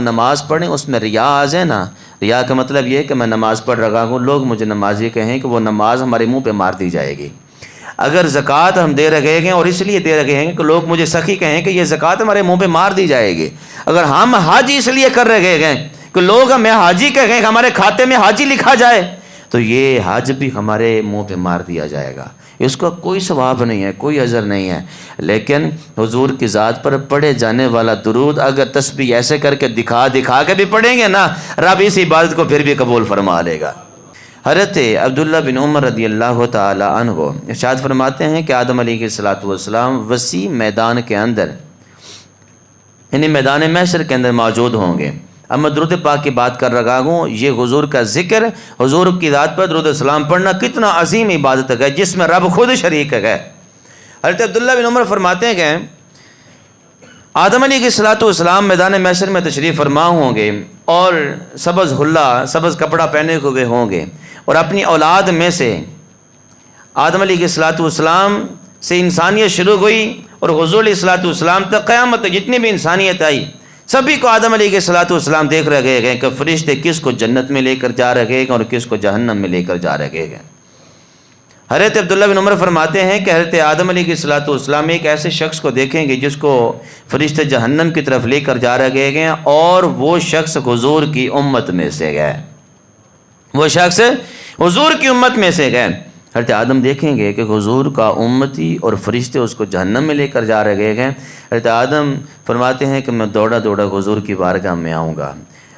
نماز پڑھیں اس میں ریا آ جائے نا، ریا کا مطلب یہ ہے کہ میں نماز پڑھ رہا ہوں، لوگ مجھے نمازی کہیں کہ وہ نماز ہمارے منہ پہ مار دی جائے گی۔ اگر زکوٰۃ ہم دے رہے ہیں اور اس لیے دے رہے ہیں کہ لوگ مجھے سخی کہیں کہ یہ زکوٰۃ ہمارے منہ پہ مار دی جائے گی، اگر ہم حج اس لیے کر رہے ہیں کہ لوگ ہمیں حاجی کہیں کہ ہمارے کھاتے میں حاجی لکھا جائے، تو یہ حج بھی ہمارے منہ پہ مار دیا جائے گا، اس کا کوئی ثواب نہیں ہے، کوئی اجر نہیں ہے۔ لیکن حضور کی ذات پر پڑھے جانے والا درود اگر تسبیح ایسے کر کے دکھا کے بھی پڑھیں گے نا، رب اس عبادت کو پھر بھی قبول فرما لے گا۔ حضرت عبداللہ بن عمر رضی اللہ تعالی عنہ ارشاد فرماتے ہیں کہ آدم علیہ السلام وسیع میدان کے اندر، یعنی میدان محشر کے اندر موجود ہوں گے۔ اب میں درود پاک کی بات کر رہا ہوں، یہ حضور کا ذکر، حضور کی ذات پر درود السلام پڑھنا کتنا عظیم عبادت ہے جس میں رب خود شریک ہے۔ حضرت عبداللہ بن عمر فرماتے ہیں کہ آدم علیہ السلام میدان محشر میں تشریف فرما ہوں گے اور سبز حلہ، سبز کپڑا پہنے ہوئے ہوں گے، اور اپنی اولاد میں سے آدم علیہ السلام سے انسانیت شروع ہوئی اور حضور علیہ السلام تک قیامت تک جتنی بھی انسانیت آئی، سبھی کو آدم علیہ السلام دیکھ رہے ہیں کہ فرشتے کس کو جنت میں لے کر جا رہے ہیں اور کس کو جہنم میں لے کر جا رہے ہیں۔ حضرت عبداللہ بن عمر فرماتے ہیں کہ حضرت آدم علیہ السلام ایک ایسے شخص کو دیکھیں گے جس کو فرشتے جہنم کی طرف لے کر جا رہے ہیں، اور وہ شخص حضور کی امت میں سے گئے، وہ شخص حضور کی امت میں سے گئے۔ حضرت آدم دیکھیں گے کہ حضور کا امتی اور فرشتے اس کو جہنم میں لے کر جا رہے ہیں۔ حضرت آدم فرماتے ہیں کہ میں دوڑا حضور کی بارگاہ میں آؤں گا،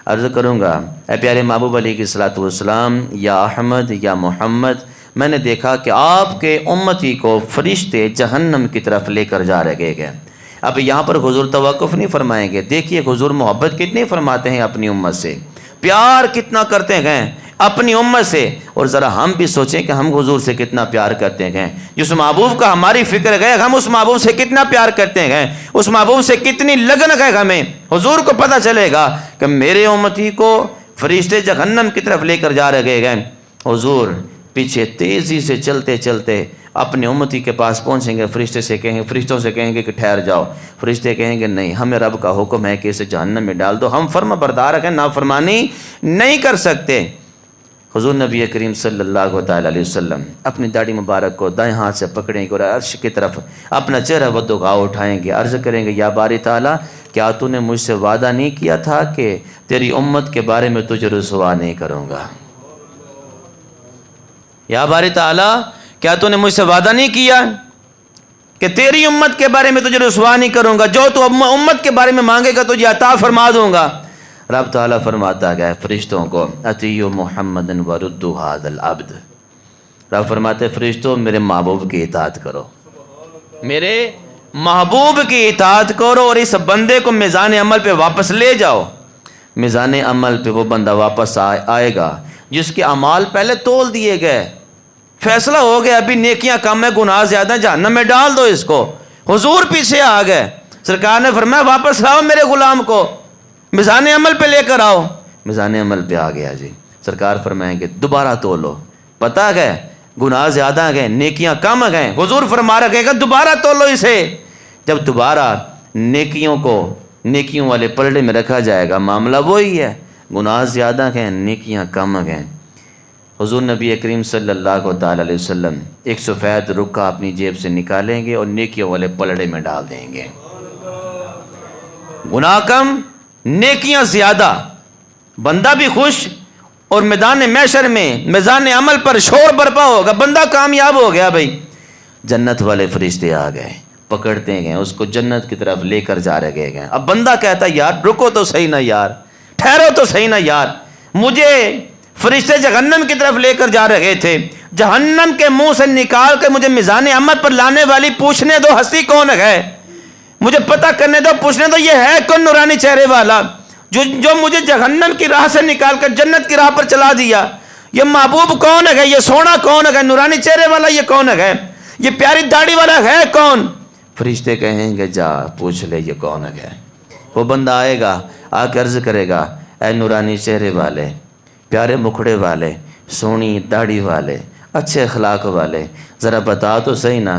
عرض کروں گا اے پیارے محبوب علیہ السلام، یا احمد یا محمد، میں نے دیکھا کہ آپ کے امتی کو فرشتے جہنم کی طرف لے کر جا رہے ہیں۔ اب یہاں پر حضور توقف نہیں فرمائیں گے، دیکھیے حضور محبت کتنی فرماتے ہیں اپنی امت سے، پیار کتنا کرتے ہیں اپنی امت سے، اور ذرا ہم بھی سوچیں کہ ہم حضور سے کتنا پیار کرتے ہیں۔ جس محبوب کا ہماری فکر ہے ہم اس محبوب سے کتنا پیار کرتے ہیں، اس محبوب سے کتنی لگن ہے ہمیں۔ حضور کو پتہ چلے گا کہ میرے امتی کو فرشتے جہنم کی طرف لے کر جا رہے ہیں، حضور پیچھے تیزی سے چلتے چلتے اپنے امتی کے پاس پہنچیں گے، فرشتوں سے کہیں گے کہ ٹھہر جاؤ، فرشتے کہیں گے نہیں، ہمیں رب کا حکم ہے کہ اسے جہنم میں ڈال دو، ہم فرما بردار ہیں، نافرمانی نہیں کر سکتے۔ حضور نبی کریم صلی اللہ تعالی علیہ وسلم اپنی داڑھی مبارک کو دائیں ہاتھ سے پکڑیں گے اور عرش کی طرف اپنا چہرہ ودعا اٹھائیں گے، عرض کریں گے یا باری تعالیٰ، کیا تو نے مجھ سے وعدہ نہیں کیا تھا کہ تیری امت کے بارے میں تجھے رسوا نہیں کروں گا؟ یا باری تعالیٰ، کیا تو نے مجھ سے وعدہ نہیں کیا کہ تیری امت کے بارے میں تجھے رسوا نہیں کروں گا، جو تو امت کے بارے میں مانگے گا تجھے عطا فرما دوں گا؟ رب تعالیٰ فرماتا ہے فرشتوں کو اطیعوا محمد وردوا ھذا العبد، رب فرماتے فرشتوں میرے محبوب کی اطاعت کرو، میرے محبوب کی اطاعت کرو اور اس بندے کو میزان عمل پہ واپس لے جاؤ۔ میزان عمل پہ وہ بندہ واپس آئے گا جس کے اعمال پہلے تول دیے گئے، فیصلہ ہو گیا ابھی نیکیاں کم ہیں گناہ زیادہ ہیں، جہنم میں ڈال دو اس کو، حضور پیچھے آ گئے، سرکار نے فرمایا واپس لاؤ میرے غلام کو، میزان عمل پہ لے کر آؤ، میزان عمل پہ آ گیا جی، سرکار فرمائیں گے دوبارہ تولو، پتہ گئے گناہ زیادہ گئے نیکیاں کم گئے، حضور فرما رہے گا دوبارہ تولو اسے۔ جب دوبارہ نیکیوں والے پلڑے میں رکھا جائے گا، معاملہ وہی ہے، گناہ زیادہ گئے نیکیاں کم گئے۔ حضور نبی کریم صلی اللہ تعالی علیہ وسلم ایک سفید رکھا اپنی جیب سے نکالیں گے اور نیکیوں والے پلڑے میں ڈال دیں گے، گناہ کم نیکیاں زیادہ، بندہ بھی خوش، اور میدان محشر میں میزان عمل پر شور برپا ہوگا، بندہ کامیاب ہو گیا بھائی۔ جنت والے فرشتے آ گئے، پکڑتے گئے اس کو جنت کی طرف لے کر جا رہے گئے۔ اب بندہ کہتا یار رکو تو صحیح نا یار، ٹھہرو تو صحیح نا یار، مجھے فرشتے جہنم کی طرف لے کر جا رہے تھے، جہنم کے منہ سے نکال کے مجھے میزان عمل پر لانے والی پوچھنے دو ہستی کون ہے، مجھے پتہ کرنے دو، پوچھنے دو یہ ہے کون نورانی چہرے والا جو مجھے جہنم کی راہ سے نکال کر جنت کی راہ پر چلا دیا، یہ محبوب کون ہے، یہ سونا کون ہے، نورانی چہرے والا یہ کون ہے، یہ پیاری داڑھی والا ہے کون؟ فرشتے کہیں گے جا پوچھ لے یہ کون ہے۔ وہ بندہ آئے گا، آ کے عرض کرے گا اے نورانی چہرے والے، پیارے مکھڑے والے، سونی داڑھی والے، اچھے اخلاق والے، ذرا بتا تو صحیح نا